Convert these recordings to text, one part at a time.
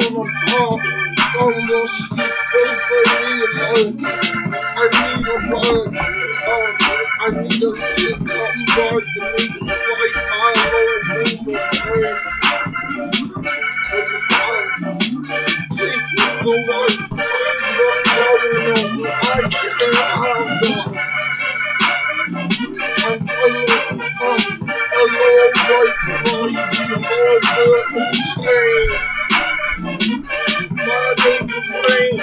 falling apart. Don't go sleep, don't leave me alone. I need a word. I need a shit something right to me. Like I know it's moving away. Every time. Sleep is the right thing that's going on. I can't have that. I'm alone right now. You all good insane. My nigga brain,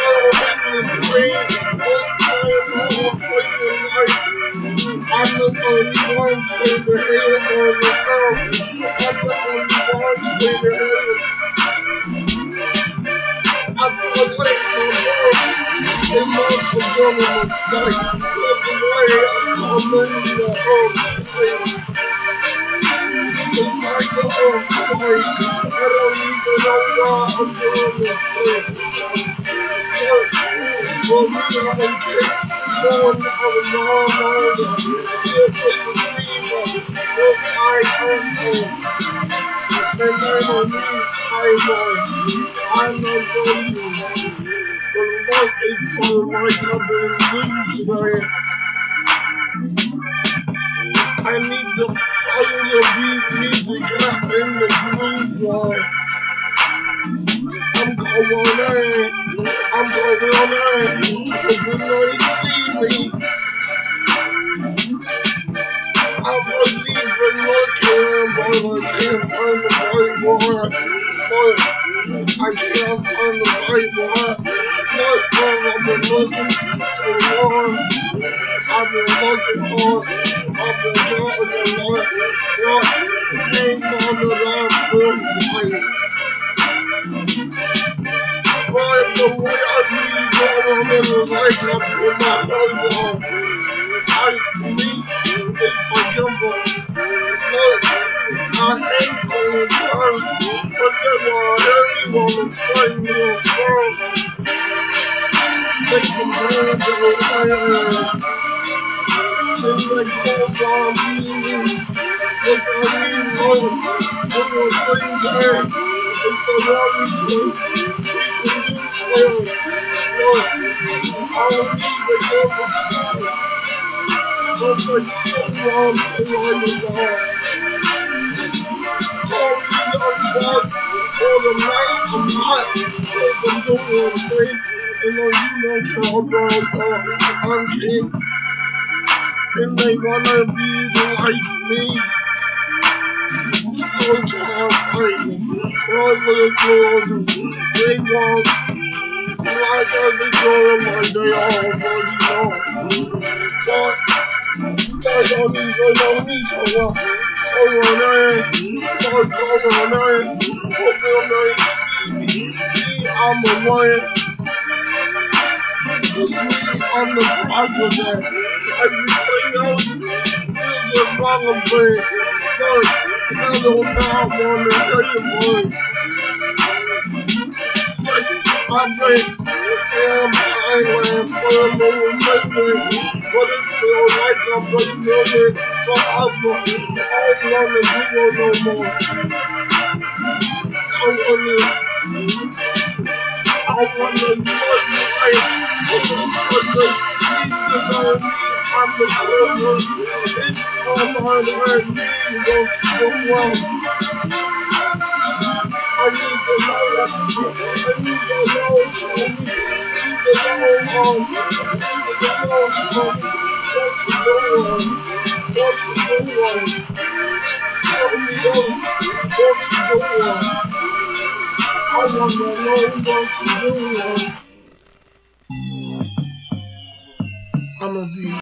I'm in the brain. I'm the only one standing here on the earth. I'm the only one standing here. I feel like my world is not forgotten in sight. That's the way I'm in the earth. It's like the earth twice. I don't even know why I'm doing this thing. Well, we gotta take going out of normal. You're just a dreamer. Look, I am home. And I'm on these I'm not going to. But life is so like I've been losing. I need to follow the beat music up in the groove line. I'm going in. Cause you know you see me. I wasn't even looking, but I can't find the right one. But I can't find the right one. That's all I've been looking for. I've been looking for. I've been looking for. What ain't none of that good life. But the way I need going in the life, I put my head on. I need is forgiven. Look, I hate going first, but then everyone is fighting me on first. Take some hands in the fire. And they go on me. Look, I need love. I'm gonna bring back. It's the love we do. Look, I don't need to go to school. But I still want to learn the law. All young bucks for the night, I'm not taking the whole thing. And then you know I'm king. And they wanna be like me. So I'm fighting. All the girls, they want like every girl like they already know. But I don't even know me so well. Over there, I'm a lion. I'm the president. Everything else is irrelevant. Look, I do not want to hear your voice. I think Island for a little minute, but it feels like I'm breaking it forever. I don't want to do it no more. I want to live life. I'm the corner. It's on my head. Don't go wrong. I need to know. I need to know. I'm gonna be